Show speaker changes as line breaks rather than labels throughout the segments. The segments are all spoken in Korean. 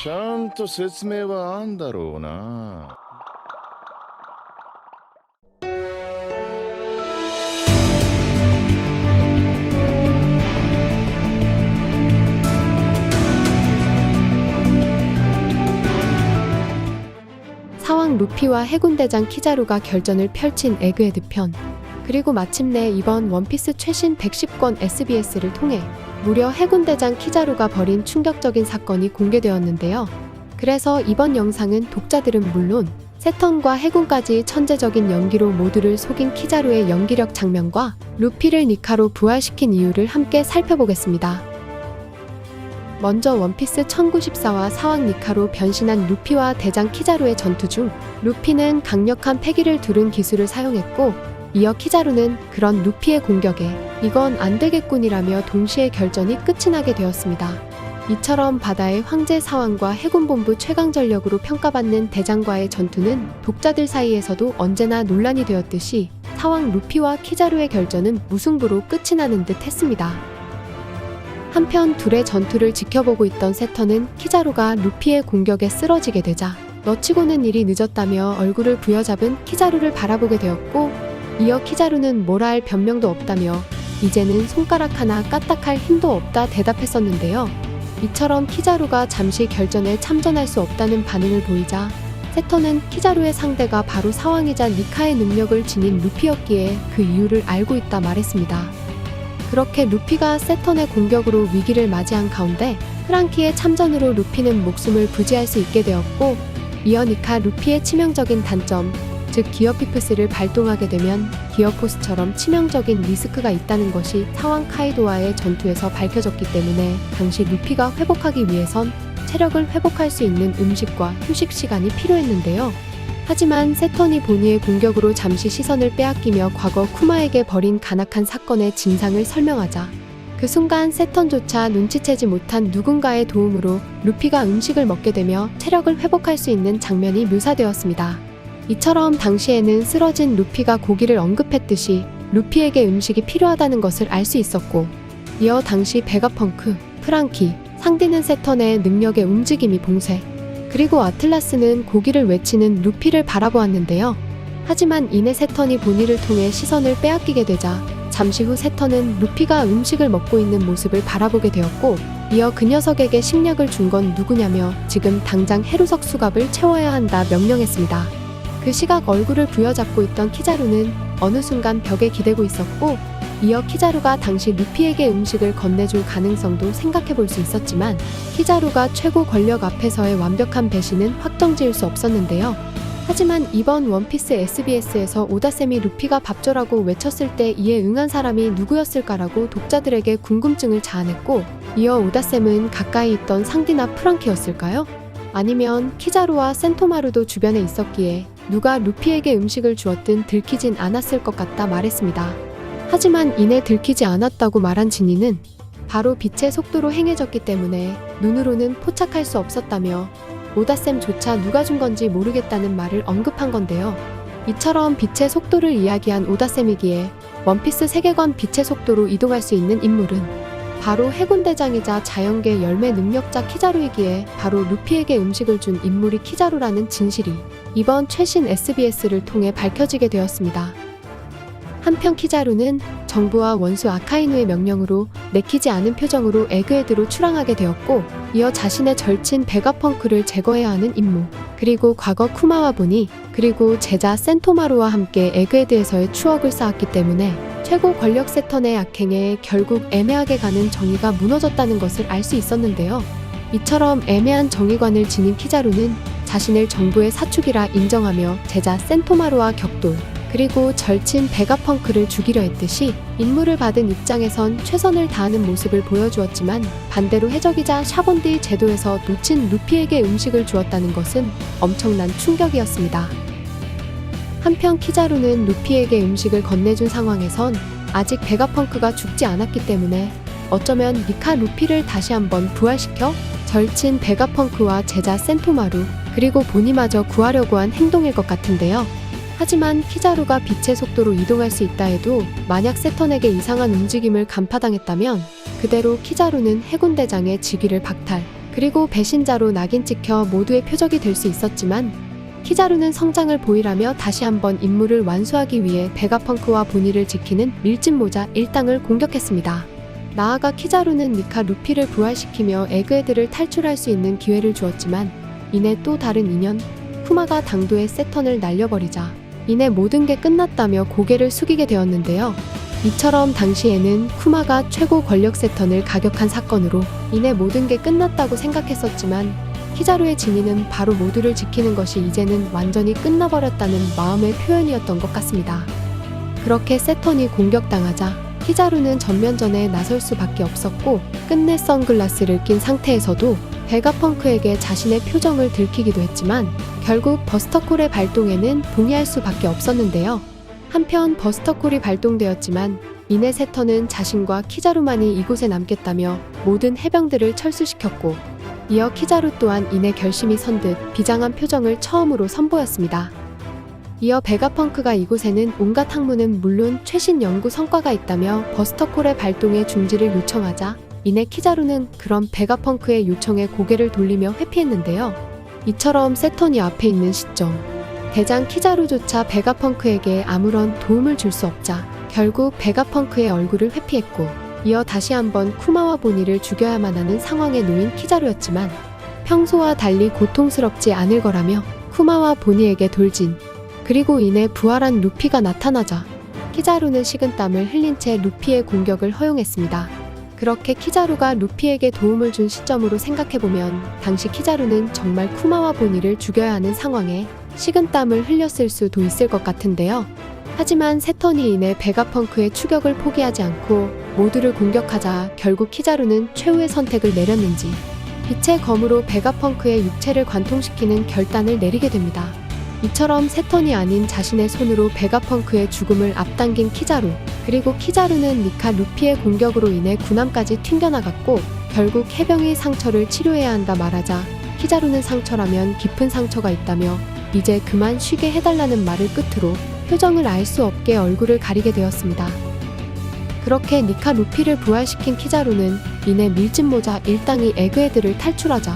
ちゃんと説明はあんだろうな。
사왕 루피와 해군대장 키자루가 결전을 펼친 에그헤드 편, 그리고 마침내 이번 원피스 최신 110권 SBS를 통해 무려 해군대장 키자루가 벌인 충격적인 사건이 공개되었는데요. 그래서 이번 영상은 독자들은 물론 세턴과 해군까지 천재적인 연기로 모두를 속인 키자루의 연기력 장면과 루피를 니카로 부활시킨 이유를 함께 살펴보겠습니다. 먼저 원피스 1094와 사왕 니카로 변신한 루피와 대장 키자루의 전투 중 루피는 강력한 패기를 두른 기술을 사용했고, 이어 키자루는 그런 루피의 공격에 이건 안 되겠군이라며 동시에 결전이 끝이 나게 되었습니다. 이처럼 바다의 황제 사왕과 해군본부 최강 전력으로 평가받는 대장과의 전투는 독자들 사이에서도 언제나 논란이 되었듯이 사왕 루피와 키자루의 결전은 무승부로 끝이 나는 듯 했습니다. 한편 둘의 전투를 지켜보고 있던 세턴은 키자루가 루피의 공격에 쓰러지게 되자 너치고는 일이 늦었다며 얼굴을 부여잡은 키자루를 바라보게 되었고, 이어 키자루는 뭐라 할 변명도 없다며 이제는 손가락 하나 까딱할 힘도 없다 대답했었는데요. 이처럼 키자루가 잠시 결전에 참전할 수 없다는 반응을 보이자 세턴은 키자루의 상대가 바로 사왕이자 니카의 능력을 지닌 루피였기에 그 이유를 알고 있다 말했습니다. 그렇게 루피가 세턴의 공격으로 위기를 맞이한 가운데 프랑키의 참전으로 루피는 목숨을 부지할 수 있게 되었고, 이어 니카 루피의 치명적인 단점, 즉 기어피프스를 발동하게 되면 기어포스처럼 치명적인 리스크가 있다는 것이 사왕 카이도와의 전투에서 밝혀졌기 때문에 당시 루피가 회복하기 위해선 체력을 회복할 수 있는 음식과 휴식 시간이 필요했는데요. 하지만 세턴이 보니의 공격으로 잠시 시선을 빼앗기며 과거 쿠마에게 벌인 간악한 사건의 진상을 설명하자 그 순간 세턴조차 눈치채지 못한 누군가의 도움으로 루피가 음식을 먹게 되며 체력을 회복할 수 있는 장면이 묘사되었습니다. 이처럼 당시에는 쓰러진 루피가 고기를 언급했듯이 루피에게 음식이 필요하다는 것을 알 수 있었고, 이어 당시 베가펑크, 프랑키, 상디는 세턴의 능력의 움직임이 봉쇄, 그리고 아틀라스는 고기를 외치는 루피를 바라보았는데요. 하지만 이내 세턴이 보니를 통해 시선을 빼앗기게 되자 잠시 후 세턴은 루피가 음식을 먹고 있는 모습을 바라보게 되었고, 이어 그 녀석에게 식량을 준 건 누구냐며 지금 당장 해루석 수갑을 채워야 한다 명령했습니다. 그 시각 얼굴을 부여잡고 있던 키자루는 어느 순간 벽에 기대고 있었고, 이어 키자루가 당시 루피에게 음식을 건네줄 가능성도 생각해볼 수 있었지만 키자루가 최고 권력 앞에서의 완벽한 배신은 확정지을 수 없었는데요. 하지만 이번 원피스 SBS에서 오다쌤이 루피가 밥 줘라고 외쳤을 때 이에 응한 사람이 누구였을까라고 독자들에게 궁금증을 자아냈고, 이어 오다쌤은 가까이 있던 상디나 프랑키였을까요? 아니면 키자루와 센토마루도 주변에 있었기에 누가 루피에게 음식을 주었든 들키진 않았을 것 같다 말했습니다. 하지만 이내 들키지 않았다고 말한 지니는 바로 빛의 속도로 행해졌기 때문에 눈으로는 포착할 수 없었다며 오다쌤조차 누가 준 건지 모르겠다는 말을 언급한 건데요. 이처럼 빛의 속도를 이야기한 오다쌤이기에 원피스 세계관 빛의 속도로 이동할 수 있는 인물은 바로 해군대장이자 자연계 열매 능력자 키자루이기에 바로 루피에게 음식을 준 인물이 키자루라는 진실이 이번 최신 SBS를 통해 밝혀지게 되었습니다. 한편 키자루는 정부와 원수 아카이누의 명령으로 내키지 않은 표정으로 에그헤드로 출항하게 되었고, 이어 자신의 절친 베가펑크를 제거해야 하는 임무, 그리고 과거 쿠마와 보니, 그리고 제자 센토마루와 함께 에그헤드에서의 추억을 쌓았기 때문에 최고 권력 세턴의 악행에 결국 애매하게 가는 정의가 무너졌다는 것을 알 수 있었는데요. 이처럼 애매한 정의관을 지닌 키자루는 자신을 정부의 사축이라 인정하며 제자 센토마루와 격돌, 그리고 절친 베가펑크를 죽이려 했듯이 임무를 받은 입장에선 최선을 다하는 모습을 보여주었지만, 반대로 해적이자 샤본디 제도에서 놓친 루피에게 음식을 주었다는 것은 엄청난 충격이었습니다. 한편 키자루는 루피에게 음식을 건네준 상황에선 아직 베가펑크가 죽지 않았기 때문에 어쩌면 니카 루피를 다시 한번 부활시켜 절친 베가펑크와 제자 센토마루, 그리고 보니마저 구하려고 한 행동일 것 같은데요. 하지만 키자루가 빛의 속도로 이동할 수 있다 해도 만약 세턴에게 이상한 움직임을 간파당했다면 그대로 키자루는 해군대장의 직위를 박탈, 그리고 배신자로 낙인 찍혀 모두의 표적이 될 수 있었지만 키자루는 성장을 보이라며 다시 한번 임무를 완수하기 위해 베가펑크와 보니를 지키는 밀짚모자 일당을 공격했습니다. 나아가 키자루는 니카 루피를 부활시키며 에그헤드를 탈출할 수 있는 기회를 주었지만 이내 또 다른 인연 쿠마가 당도의 세턴을 날려버리자 이내 모든 게 끝났다며 고개를 숙이게 되었는데요. 이처럼 당시에는 쿠마가 최고 권력 세턴을 가격한 사건으로 이내 모든 게 끝났다고 생각했었지만 키자루의 진위는 바로 모두를 지키는 것이 이제는 완전히 끝나버렸다는 마음의 표현이었던 것 같습니다. 그렇게 세턴이 공격당하자 키자루는 전면전에 나설 수밖에 없었고 끝내 선글라스를 낀 상태에서도 베가펑크에게 자신의 표정을 들키기도 했지만 결국 버스터콜의 발동에는 동의할 수밖에 없었는데요. 한편 버스터콜이 발동되었지만 이내 세턴은 자신과 키자루만이 이곳에 남겠다며 모든 해병들을 철수시켰고 이어 키자루 또한 이내 결심이 선 듯 비장한 표정을 처음으로 선보였습니다. 이어 베가펑크가 이곳에는 온갖 학문은 물론 최신 연구 성과가 있다며 버스터콜의 발동의 중지를 요청하자 이내 키자루는 그런 베가펑크의 요청에 고개를 돌리며 회피했는데요. 이처럼 세턴이 앞에 있는 시점 대장 키자루조차 베가펑크에게 아무런 도움을 줄 수 없자 결국 베가펑크의 얼굴을 회피했고 이어 다시 한번 쿠마와 보니를 죽여야만 하는 상황에 놓인 키자루였지만 평소와 달리 고통스럽지 않을 거라며 쿠마와 보니에게 돌진 그리고 이내 부활한 루피가 나타나자 키자루는 식은땀을 흘린 채 루피의 공격을 허용했습니다. 그렇게 키자루가 루피에게 도움을 준 시점으로 생각해보면 당시 키자루는 정말 쿠마와 보니를 죽여야 하는 상황에 식은땀을 흘렸을 수도 있을 것 같은데요. 하지만 세턴이 이내 베가펑크의 추격을 포기하지 않고 모두를 공격하자 결국 키자루는 최후의 선택을 내렸는지 빛의 검으로 베가펑크의 육체를 관통시키는 결단을 내리게 됩니다. 이처럼 세턴이 아닌 자신의 손으로 베가펑크의 죽음을 앞당긴 키자루 그리고 키자루는 니카 루피의 공격으로 인해 군함까지 튕겨나갔고 결국 해병이 상처를 치료해야 한다 말하자 키자루는 상처라면 깊은 상처가 있다며 이제 그만 쉬게 해달라는 말을 끝으로 표정을 알 수 없게 얼굴을 가리게 되었습니다. 그렇게 니카 루피를 부활시킨 키자루는 이내 밀짚모자 일당이 에그헤드를 탈출하자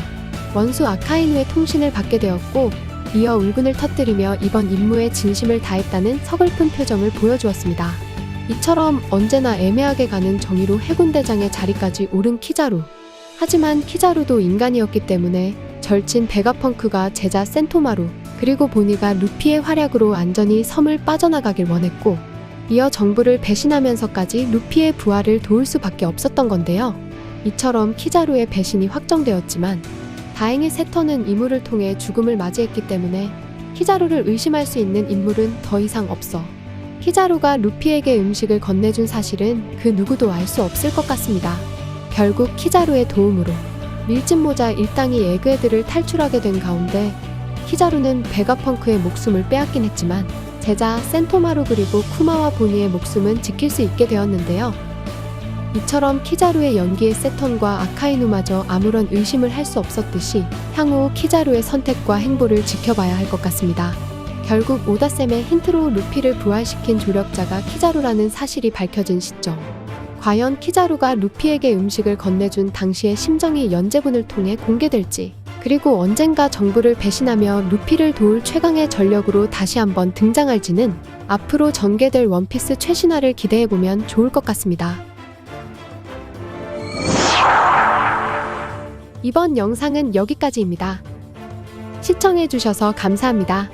원수 아카이누의 통신을 받게 되었고 이어 울분을 터뜨리며 이번 임무에 진심을 다했다는 서글픈 표정을 보여주었습니다. 이처럼 언제나 애매하게 가는 정의로 해군대장의 자리까지 오른 키자루. 하지만 키자루도 인간이었기 때문에 절친 베가펑크가 제자 센토마루 그리고 보니가 루피의 활약으로 안전히 섬을 빠져나가길 원했고 이어 정부를 배신하면서까지 루피의 부활을 도울 수밖에 없었던 건데요. 이처럼 키자루의 배신이 확정되었지만 다행히 세턴은 임무를 통해 죽음을 맞이했기 때문에 키자루를 의심할 수 있는 인물은 더 이상 없어 키자루가 루피에게 음식을 건네준 사실은 그 누구도 알 수 없을 것 같습니다. 결국 키자루의 도움으로 밀짚모자 일당이 에그헤드를 탈출하게 된 가운데 키자루는 베가펑크의 목숨을 빼앗긴 했지만 제자 센토마루 그리고 쿠마와 보니의 목숨은 지킬 수 있게 되었는데요. 이처럼 키자루의 연기에 세턴과 아카이누마저 아무런 의심을 할 수 없었듯이 향후 키자루의 선택과 행보를 지켜봐야 할 것 같습니다. 결국 오다셈의 힌트로 루피를 부활시킨 조력자가 키자루라는 사실이 밝혀진 시점. 과연 키자루가 루피에게 음식을 건네준 당시의 심정이 연재분을 통해 공개될지 그리고 언젠가 정부를 배신하며 루피를 도울 최강의 전력으로 다시 한번 등장할지는 앞으로 전개될 원피스 최신화를 기대해보면 좋을 것 같습니다. 이번 영상은 여기까지입니다. 시청해주셔서 감사합니다.